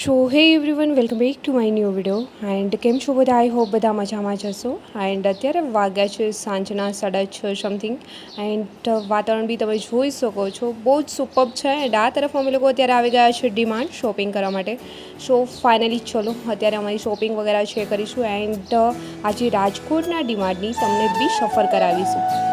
સો હે everyone welcome back to my new video and કેમ છો બધા? આઈ હોપ બધા મજામાં જ હશો. એન્ડ અત્યારે વાગ્યા છે સાંજના 6:30 સમથિંગ એન્ડ વાતાવરણ બી તમે જોઈ શકો છો, બહુ જ સુપર્બ છે. એન્ડ આ તરફ અમે લોકો અત્યારે આવી ગયા છે ડીમાર્ટ શોપિંગ કરવા માટે. સો ફાઇનલી ચલો અત્યારે અમારી શોપિંગ વગેરે છે કરીશું એન્ડ આજે રાજકોટના ડીમાર્ટની તમને બી સફર કરાવીશું.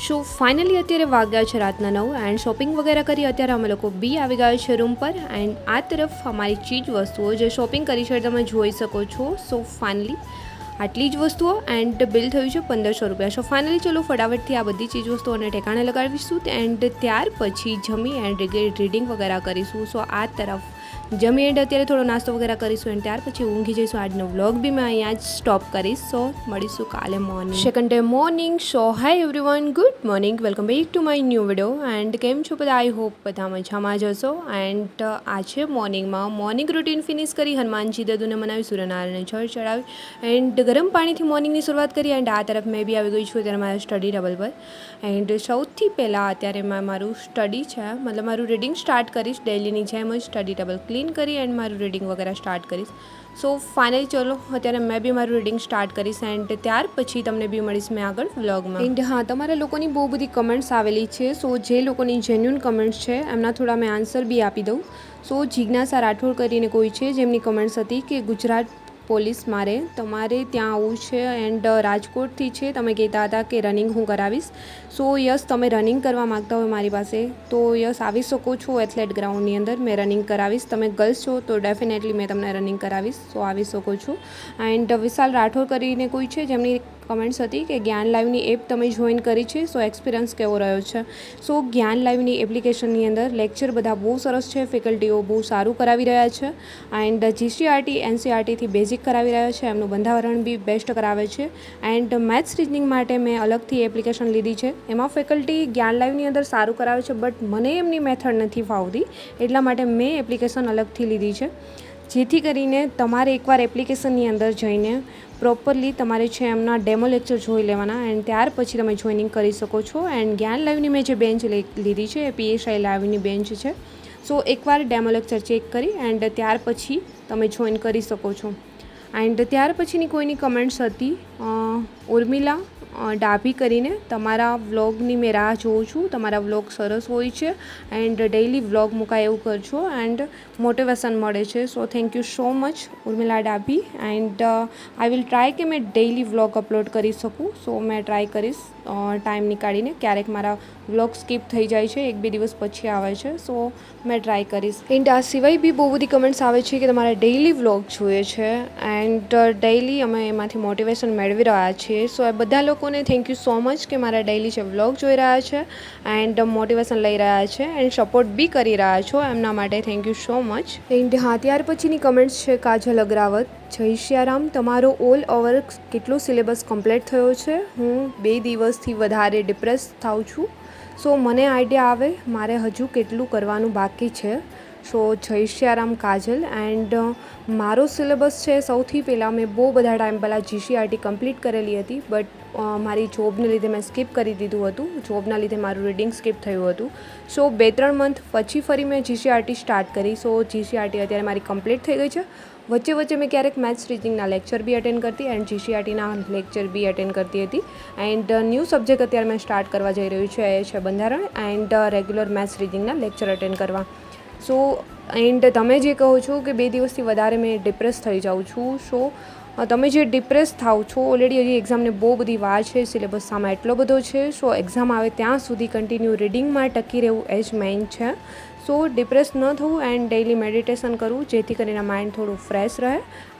સો ફાઇનલી અત્યારે વાગ્યા છે રાતના 9 એન્ડ શોપિંગ વગેરે કરી અત્યારે અમે લોકો બી આવી ગયા છે રૂમ પર. એન્ડ આ તરફ અમારી ચીજ વસ્તુઓ જે શોપિંગ કરી છે તમે જોઈ શકો છો. સો ફાઇનલી આટલી જ વસ્તુઓ એન્ડ બિલ થયું છે 1500 રૂપિયા. સો ફાઇનલી ચલો ફટાફટથી આ બધી ચીજ વસ્તુઓને ઠેકાણે લગાવીશું એન્ડ ત્યાર પછી જમી એન્ડ રીડિંગ વગેરે કરીશું. સો આ તરફ જમી એન્ડ અત્યારે થોડો નાસ્તો વગેરે કરીશું એન્ડ ત્યાર પછી ઊંઘી જઈશું. આજનો વ્લોગ બી મેં અહીંયા જ સ્ટોપ કરીશ. સો મળીશું કાલે morning, second day morning. So hi everyone, good morning, welcome back to my new video and કેમ છો બધા? આઈ હોપ બધા મજામાં જ હશો. એન્ડ આજે મોર્નિંગમાં મોર્નિંગ રૂટીન ફિનિશ કરી હનુમાનજી દાદુને મનાવી, સૂર્યનારાયણને જળ ચડાવી એન્ડ ગરમ પાણીથી મોર્નિંગની શરૂઆત કરી. એન્ડ આ તરફ મેં બી આવી ગઈ છું અત્યારે મારા સ્ટડી ટેબલ પર. એન્ડ સૌથી પહેલાં અત્યારે મેં મારું સ્ટડી છે, મતલબ મારું રીડિંગ સ્ટાર્ટ કરીશ. ડેલીની જેમ જ સ્ટડી ટેબલ ક્લીન કરી એન્ડ મારું રીડિંગ વગેરે સ્ટાર્ટ કરીશ. સો ફાઇનલી ચલો અત્યારે મેં બી મારું રીડિંગ સ્ટાર્ટ કરીશ એન્ડ ત્યાર પછી તમને બી મળીશ મેં આગળ વ્લોગમાં. એન્ડ હા, તમારા લોકોની બહુ બધી કમેન્ટ્સ આવેલી છે. સો જે લોકોની જેન્યુન કમેન્ટ્સ છે એમના થોડા મેં આન્સર બી આપી દઉં. સો જિજ્ઞાસા રાઠોડ કરીને કોઈ છે જેમની કમેન્ટ્સ હતી કે ગુજરાત પોલીસ મારે તમારે ત્યાં આવવું છે એન્ડ રાજકોટથી છે, તમે કહેતા હતા કે રનિંગ હું કરાવીશ. સો યસ, તમે રનિંગ કરવા માગતા હોય મારી પાસે તો યસ આવી શકો છો એથ્લેટ ગ્રાઉન્ડની અંદર. મેં રનિંગ કરાવીશ. તમે ગર્લ્સ છો તો ડેફિનેટલી મેં તમને રનિંગ કરાવીશ. સો આવી શકો છો. એન્ડ વિશાલ રાઠોડ કરીને કોઈ છે જેમની કમેન્ટ્સ હતી કે જ્ઞાન લાઈવની એપ તમે જોઈન કરી છે, સો એક્સપિરિયન્સ કેવો રહ્યો છે. સો જ્ઞાન લાઈવની એપ્લિકેશનની અંદર લેક્ચર બધા બહુ સરસ છે, ફેકલ્ટીઓ બહુ સારું કરાવી રહ્યા છે એન્ડ જીસીઆરટી એનસીઆરટીથી બેઝિક કરાવી રહ્યા છે, એમનું બંધારણ બી બેસ્ટ કરાવે છે એન્ડ મેથ્સ રીઝનિંગ માટે મેં અલગથી એપ્લિકેશન લીધી છે. એમાં ફેકલ્ટી જ્ઞાન લાઈવની અંદર સારું કરાવે છે, બટ મને એમની મેથડ નથી ફાવતી, એટલા માટે મેં એપ્લિકેશન અલગથી લીધી છે. જેથી કરીને તમારે એકવાર એપ્લિકેશનની અંદર જઈને પ્રોપરલી તમારે છે એમના ડેમો લેક્ચર જોઈ લેવાના એન્ડ ત્યાર પછી તમે જોઈનિંગ કરી શકો છો. એન્ડ જ્ઞાન લાઈવની મેં જે બેન્ચ લીધી છે એ પીએસઆઈ લાઈવની બેન્ચ છે. સો એકવાર ડેમો લેક્ચર ચેક કરી એન્ડ ત્યાર પછી તમે જોઈન કરી શકો છો. એન્ડ ત્યાર પછીની કોઈની કમેન્ટ્સ હતી ઉર્મિલા ડાભી કરીને, તમારા વ્લોગની મેં રાહ જોઉં છું, તમારા વ્લોગ સરસ હોય છે એન્ડ ડેઇલી વ્લોગ મુકાય એવું કરજો એન્ડ મોટિવેશન મળે છે. So thank you so much Urmila Dabhi and I will try કે મેં ડેઇલી વ્લોગ અપલોડ કરી શકું. સો મેં ટ્રાય કરીશ ટાઈમ નીકાળીને. ક્યારેક મારા વ્લોગ સ્કીપ થઈ જાય છે, 1-2 દિવસ પછી આવે છે, સો મેં ટ્રાય કરીશ. એન્ડ આ સિવાય બી બહુ બધી કમેન્ટ્સ આવે છે કે તમારે ડેઇલી વ્લોગ જોઈએ છે એન્ડ ડેઇલી અમે એમાંથી મોટિવેશન મેળવી રહ્યા છીએ. સો એ બધા લોકોને થેન્ક યુ સો મચ કે મારા ડેઇલી જે વ્લોગ જોઈ રહ્યા છે એન્ડ મોટિવેશન લઈ રહ્યા છે એન્ડ સપોર્ટ બી કરી રહ્યા છો, એમના માટે thank you so much. And હા, ત્યાર પછીની કમેન્ટ્સ છે કાજલ અગ્રાવત. જય શ્યારામ, તમારો ઓલ ઓવર કેટલો સિલેબસ કમ્પ્લીટ થયો છે? હું 2 દિવસથી વધારે ડિપ્રેસ થાઉં છું. સો મને આઈડિયા આવે મારે હજુ કેટલું કરવાનું બાકી છે. સો જય શ્યારામ કાજલ. એન્ડ મારો સિલેબસ છે, સૌથી પહેલાં મેં બહુ બધા ટાઈમ પહેલાં જીસીઆરટી કમ્પ્લીટ કરેલી હતી, બટ મારી જોબને લીધે મેં સ્કીપ કરી દીધું હતું. જોબના લીધે મારું રીડિંગ સ્કીપ થયું હતું. સો 2-3 મંથ પછી ફરી મેં જીસીઆરટી સ્ટાર્ટ કરી. સો જીસીઆરટી અત્યારે મારી કમ્પ્લીટ થઈ ગઈ છે. વચ્ચે વચ્ચે મેં ક્યારેક મેથ્સ રીઝનિંગના લેક્ચર બી અટેન્ડ કરતી એન્ડ જીસીઆરટીના લેક્ચર બી અટેન્ડ કરતી હતી. એન્ડ ન્યૂ સબ્જેક્ટ અત્યારે મેં સ્ટાર્ટ કરવા જઈ રહ્યું છે, એ છે બંધારણ એન્ડ રેગ્યુલર મેથ્સ રીઝનિંગના લેક્ચર અટેન્ડ કરવા. સો એન્ડ તમે જે કહો છો કે 2 દિવસથી વધારે મેં ડિપ્રેસ થઈ જાઉં છું, સો તમે જે ડિપ્રેસ થાવ છો, ઓલરેડી હજી એક્ઝામને બહુ બધી વાર છે, સિલેબસ સામે એટલો બધો છે. સો એક્ઝામ આવે ત્યાં સુધી કન્ટિન્યુ રીડિંગમાં ટકી રહેવું એ જ મેઇન છે. સો ડિપ્રેસ ન થવું એન્ડ ડેઇલી મેડિટેશન કરવું, જેથી કરીને માઇન્ડ થોડું ફ્રેશ રહે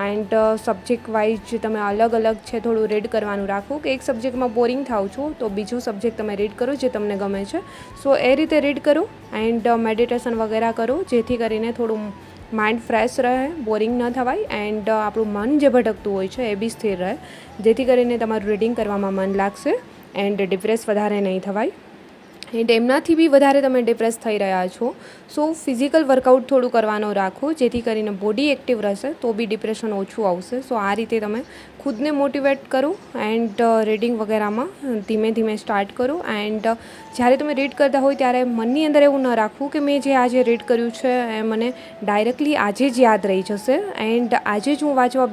એન્ડ સબ્જેક્ટ વાઇઝ જે તમે અલગ અલગ છે થોડું રીડ કરવાનું રાખો કે એક સબ્જેક્ટમાં બોરિંગ થાવ છો તો બીજો સબ્જેક્ટ તમે રીડ કરો જે તમને ગમે છે. સો એ રીતે રીડ કરો એન્ડ મેડિટેશન વગેરે કરો, જેથી કરીને થોડું માઇન્ડ ફ્રેશ રહે, બોરિંગ ન થવાય એન્ડ આપણું મન જે ભટકતું હોય છે એ બી સ્થિર રહે, જેથી કરીને તમારું રીડિંગ કરવામાં મન લાગશે એન્ડ ડિપ્રેસ વધારે નહીં થવાય. એન્ડ એમનાથી બી વધારે તમે ડિપ્રેસ થઈ રહ્યા છો, સો ફિઝિકલ વર્કઆઉટ થોડું કરવાનું રાખો, જેથી કરીને બોડી એક્ટિવ રહેશે તો બી ડિપ્રેશન ઓછું આવશે. સો આ રીતે તમે ખુદને મોટિવેટ કરો એન્ડ રીડિંગ વગેરેમાં ધીમે ધીમે સ્ટાર્ટ કરો. એન્ડ જ્યારે તમે રીડ કરતા હોય ત્યારે મનની અંદર એવું ન રાખવું કે મેં જે આજે રીડ કર્યું છે એ મને ડાયરેક્ટલી આજે જ યાદ રહી જશે એન્ડ આજે જ હું વાંચવા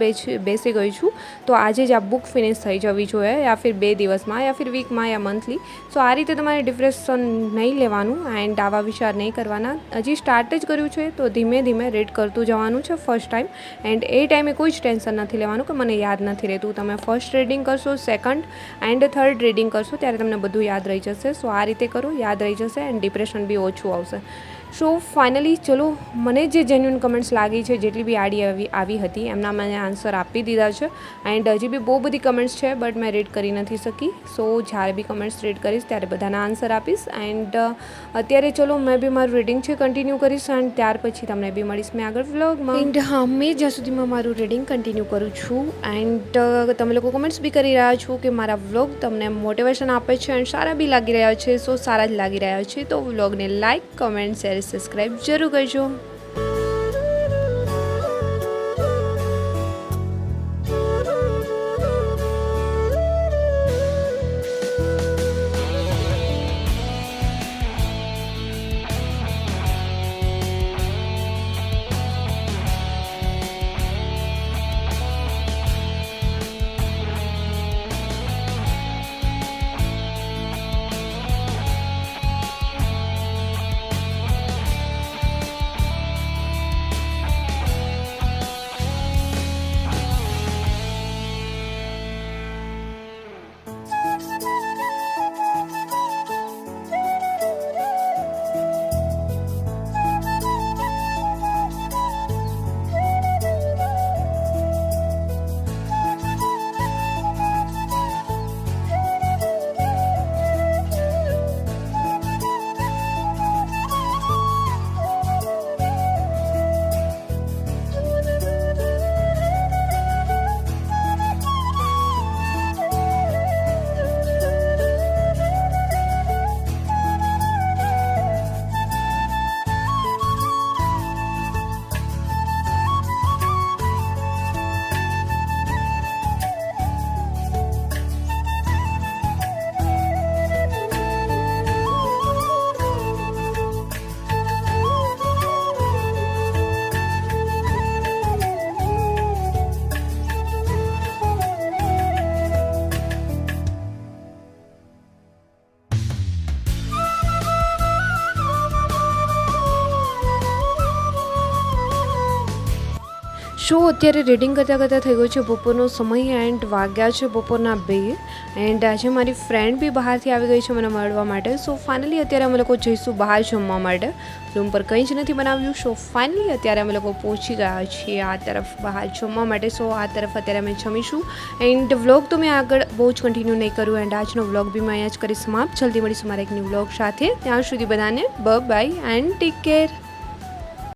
બેસી ગઈ છું તો આજે જ આ બુક ફિનિશ થઈ જવી જોઈએ, યા ફિર 2 દિવસમાં યા ફિર વીકમાં યા મંથલી. સો આ રીતે તમારે ડિપ્રેશન નહીં લેવાનું એન્ડ આવા વિચાર નહીં કરવાના. હજી સ્ટાર્ટ જ કર્યું છે તો ધીમે ધીમે રીડ કરતું જવાનું છે ફર્સ્ટ ટાઈમ એન્ડ એ ટાઈમે કોઈ જ ટેન્શન નથી લેવાનું કે મને યાદ નથી રહેતું. તમે ફર્સ્ટ રીડિંગ કરશો, સેકન્ડ એન્ડ થર્ડ રીડિંગ કરશો ત્યારે તમને બધું યાદ રહી જશે. સો આ રીતે કરો, યાદ રહી જશે એન્ડ ડિપ્રેશન બી ઓછું આવશે. સો ફાઇનલી ચલો, મને જે જેન્યુઅન કમેન્ટ્સ લાગી છે, જેટલી બી આડી આવી હતી એમના મેં આન્સર આપી દીધા છે એન્ડ હજી બી બહુ બધી કમેન્ટ્સ છે બટ મેં રીડ કરી નથી શકી. સો જ્યારે બી કમેન્ટ્સ રીડ કરીશ ત્યારે બધાના આન્સર આપીશ એન્ડ અત્યારે ચલો મેં બી મારું રીડિંગ છે કન્ટિન્યુ કરીશ એન્ડ ત્યાર પછી તમને બી મળીશ મેં આગળ વ્લોગમાં. એન્ડ હા, મેં જ્યાં સુધીમાં મારું રીડિંગ કન્ટિન્યુ કરું છું એન્ડ તમે લોકો કમેન્ટ્સ બી કરી રહ્યા છો કે મારા વ્લોગ તમને મોટિવેશન આપે છે એન્ડ સારા બી લાગી રહ્યા છે. સો સારા જ લાગી રહ્યા છે તો વ્લોગને લાઇક, કમેન્ટ, શેર, સબસ્ક્રાઈબ જરૂર કરજો. સો અત્યારે રીડિંગ કરતાં કરતાં થઈ ગયો છે બપોરનો સમય એન્ડ વાગ્યા છે બપોરના 2 એન્ડ આજે મારી ફ્રેન્ડ બી બહારથી આવી ગઈ છે મને મળવા માટે. સો ફાઇનલી અત્યારે અમે લોકો જઈશું બહાર જમવા માટે. રૂમ પર કંઈ જ નથી બનાવ્યું. સો ફાઇનલી અત્યારે અમે લોકો પહોંચી ગયા છીએ આ તરફ બહાર જમવા માટે. સો આ તરફ અત્યારે અમે જમીશું એન્ડ વ્લોગ તો મેં આગળ બહુ જ કન્ટિન્યુ નહીં કરું એન્ડ આજનો વ્લોગ બી મેં અહીંયા જ કરી સમાપ્ત. જલ્દી મળીશું મારા એક ન્યૂ વ્લોગ સાથે. ત્યાં સુધી બધાને બાય એન્ડ ટેક કેર.